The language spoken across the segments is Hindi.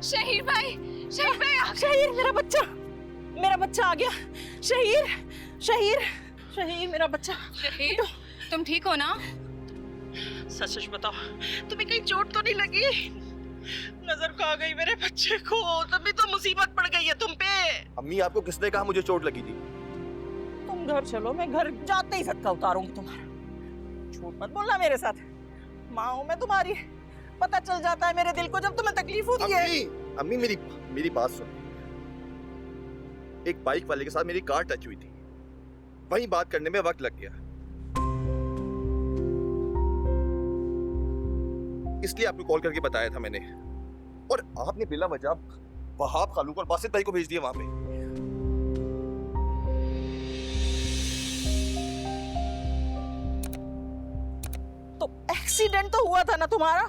शहीर भाई, शहीर भाई, शहीर मेरा बच्चा आ गया। शहीर शहीर शहीर मेरा बच्चा। शहीर तुम ठीक हो ना? सच सच बताओ, तुम्हें कहीं चोट तो नहीं लगी? नजर खा गई मेरे बच्चे को, तभी तो मुसीबत पड़ गई है तुम पे। अम्मी आपको किसने कहा मुझे चोट लगी थी? तुम घर चलो, मैं घर जाते ही सदका उतारूंगी तुम्हारा। झूठ मत बोलना मेरे साथ, माँ हूं मैं तुम्हारी। पता चल जाता है मेरे दिल को जब तुम्हें तकलीफ होती है। अम्मी मेरी बात सुन। एक बाइक वाले के साथ मेरी कार टच हुई थी, वहीं बात करने में वक्त लग गया, इसलिए आपको कॉल करके बताया था मैंने। और आपने बिला वजह वहाब खालू और बासित भाई को भेज दिया वहां पे। तो एक्सीडेंट तो हुआ था ना तुम्हारा?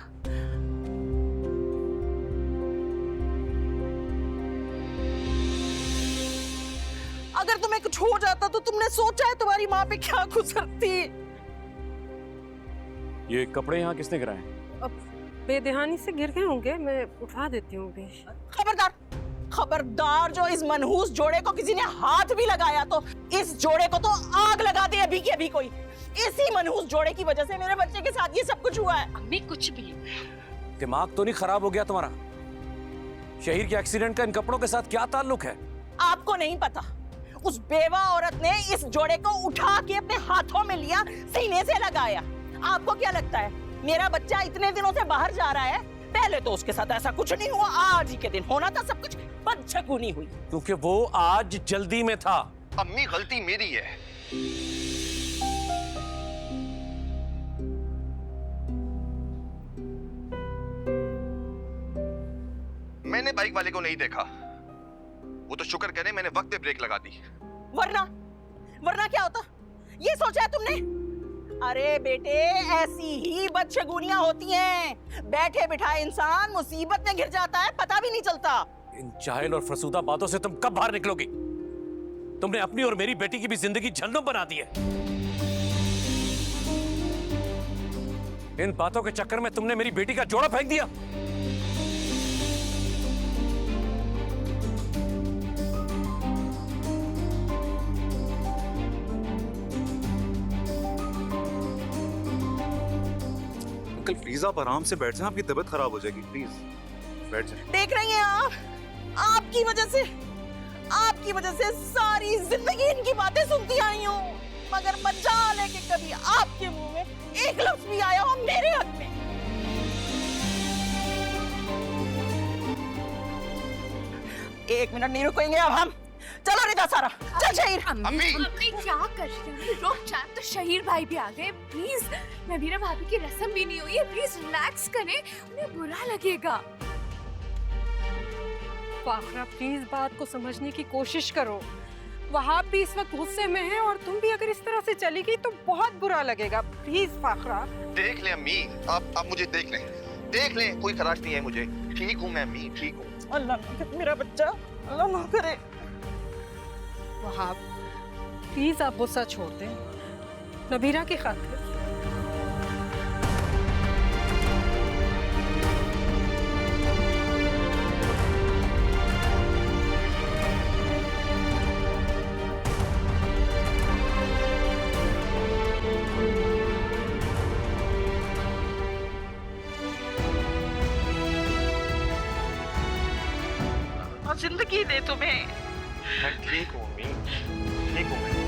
अगर तुम्हें कुछ हो जाता तो तुमने सोचा है तुम्हारी माँ पे क्या गुजरती? ये कपड़े यहाँ किसने गिराए? अब बेध्यानी से गिर गए होंगे, मैं उठा देती हूँ अभी। खबरदार खबरदार, जो इस मनहूस जोड़े को किसी ने हाथ भी लगाया तो इस जोड़े को तो आग लगा दे अभी की अभी कोई। इसी मनहूस जोड़े की वजह से मेरे बच्चे के साथ ये सब कुछ हुआ है। अम्मी कुछ भी। दिमाग तो नहीं खराब हो गया तुम्हारा? शहीर के एक्सीडेंट का इन कपड़ों के साथ क्या ताल्लुक है? आपको नहीं पता, उस बेवा औरत ने इस जोड़े को उठा के अपने हाथों में लिया, सीने से लगाया। आपको क्या लगता है मेरा बच्चा इतने दिनों से बाहर जा रहा है? पहले तो उसके साथ ऐसा कुछ नहीं हुआ, आज ही के दिन होना था सब कुछ। बदशगुनी हुई क्योंकि वो आज जल्दी में था। अम्मी गलती मेरी है। मैंने बाइक वाले को नहीं देखा, वो तो शुक्र करे मैंने वक्त पे ब्रेक लगा दी। वरना क्या होता ये सोचा है तुमने? अरे बेटे, ऐसी ही बदशगुनियां होती हैं। बैठे बिठाए इंसान मुसीबत में गिर जाता है, पता भी नहीं चलता। इन जाहिल और फरसूदा बातों से तुम कब बाहर निकलोगी? तुमने अपनी और मेरी बेटी की भी जिंदगी जहन्नुम बना दी है। इन बातों के चक्कर में तुमने मेरी बेटी का जोड़ा फेंक दिया। अंकल प्लीज आप आराम से बैठ जाएं, आपकी तबीयत खराब हो जाएगी, प्लीज बैठ जाएं। देख रही हैं आप, आपकी वजह से सारी जिंदगी इनकी बातें सुनती आई हूँ, मगर बचा लेके कभी आपके मुंह में एक लफ्ज भी आया हो मेरे हक में। एक मिनट नहीं रुकेंगे अब हम। चलो रिदा सारा, चल शहीर। अम्मी क्या कर रही हो? रुक जा, तो शहीर भाई भी आ गए। प्लीज, नबीरा भाभी की रस्म भी नहीं हुई है, प्लीज रिलैक्स करें, उन्हें बुरा लगेगा। फाखरा प्लीज बात को समझने की कोशिश करो। वहाब भी इस वक्त गुस्से में है और तुम भी अगर इस तरह से चली गई तो बहुत बुरा लगेगा। प्लीज फाखरा। देख ले अम्मी, आप मुझे देख लें, कोई खराश नहीं है मुझे, ठीक हूँ मैं अम्मी, ठीक हूँ। अल्लाह ना करे मेरा बच्चा, अल्लाह ना करे। वहाब प्लीज आप गुस्सा छोड़ दें, नबीरा की खातिर। जिंदगी दे तुम्हें। मैं ठीक हूँ अम्मी, ठीक हूँ मैं।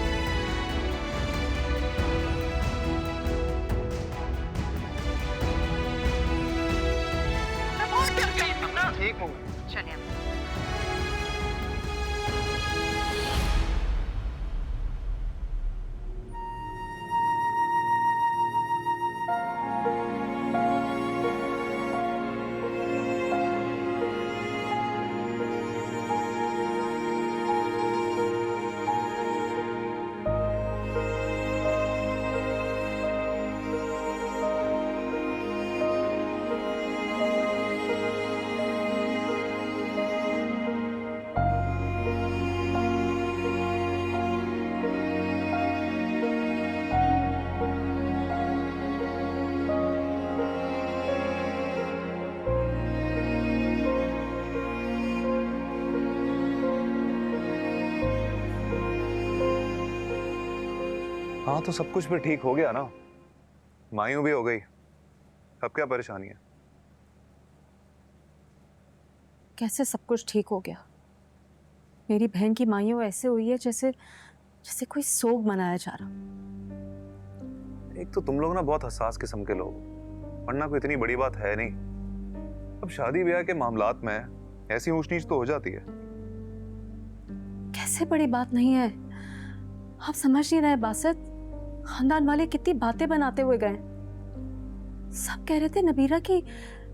ठीक हूँ। चलिए हाँ तो सब कुछ फिर ठीक हो गया ना, मायूं भी हो गई, अब क्या परेशानी है? कैसे सब कुछ ठीक हो गया? मेरी बहन की मायूं ऐसे हुई है जैसे जैसे कोई सोग मनाया जा रहा। एक तो तुम लोग ना बहुत हसास किस्म के लोग, वरना कोई इतनी बड़ी बात है नहीं। अब शादी ब्याह के मामलात में ऐसी ऊंच नीच तो हो जाती है। कैसे बड़ी बात नहीं है? आप समझ नहीं रहे बासित, खानदान वाले कितनी बातें बनाते हुए गए। सब कह रहे थे नबीरा की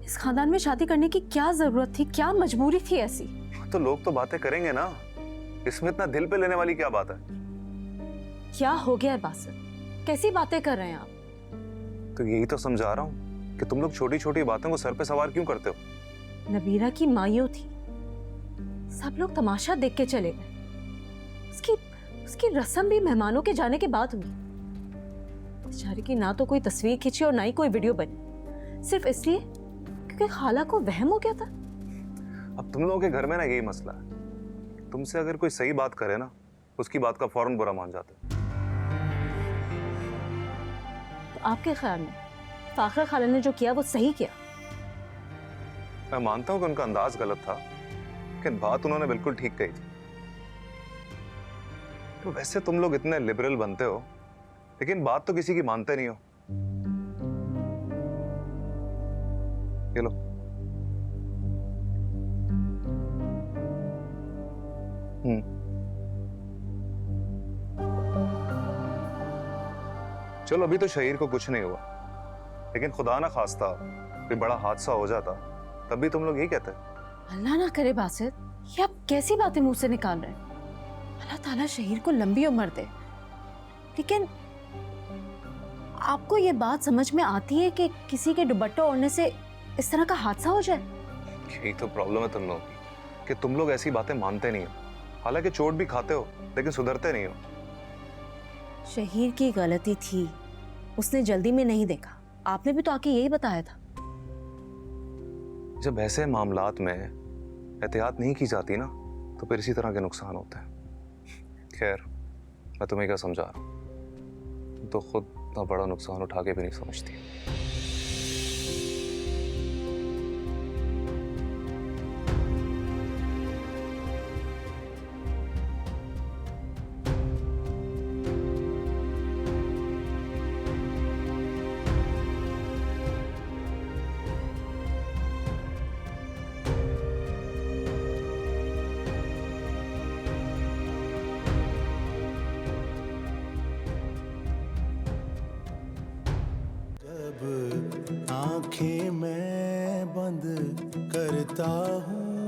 इस खानदान में शादी करने की क्या जरूरत थी, क्या मजबूरी थी ऐसी। तो लोग तो बातें करेंगे ना, इसमें इतना दिल पे लेने वाली क्या बात है? क्या हो गया है बासित, कैसी बातें कर रहे हैं आप? तो यही तो समझा रहा हूँ कि तुम लोग छोटी छोटी बातों को सर पे सवार क्यों करते हो? नबीरा की मायूं थी, सब लोग तमाशा देख के चले गए। उसकी उसकी रस्म भी मेहमानों के जाने के बाद हुई। बेचारी की ना तो कोई तस्वीर खींची और ना ही कोई वीडियो बनी, सिर्फ इसलिए क्योंकि खाला को वहम हो गया था। अब तुम लोगों के घर में ना यही मसला है, तुमसे अगर कोई सही बात करे ना, उसकी बात का फौरन बुरा मान जाते हो। तो आपके ख्याल में फाखरा खाला ने जो किया वो सही किया? मैं मानता हूं कि उनका अंदाज गलत था, लेकिन बात उन्होंने बिल्कुल ठीक कही थी। तो वैसे तुम लोग इतने लिबरल बनते हो, लेकिन बात तो किसी की मानते नहीं हो। ये लो। चलो अभी तो शहीर को कुछ नहीं हुआ, लेकिन खुदा ना खास्ता कोई बड़ा हादसा हो जाता तब भी तुम लोग यही कहते। अल्लाह ना करे बासित, ये आप कैसी बातें मुंह से निकाल रहे हैं? अल्लाह ताला शहीर को लंबी उम्र दे, लेकिन आपको ये बात समझ में आती है कि किसी के दुपट्टा ओढ़ने से इस तरह का हादसा हो जाए? यही तो प्रॉब्लम है तुम लोग कि तुम लोग ऐसी बातें मानते नहीं हो, हालांकि चोट भी खाते हो लेकिन सुधरते नहीं हो। शहीर की गलती थी, उसने जल्दी में नहीं देखा, आपने भी तो आके यही बताया था। जब ऐसे मामलात में एहतियात नहीं की जाती ना, तो फिर इसी तरह के नुकसान होते हैं। खैर, मैं तुम्हें क्या समझा रहा हूं, तुम तो खुद इतना बड़ा नुकसान उठा के भी नहीं समझती। जब आंखें मैं बंद करता हूँ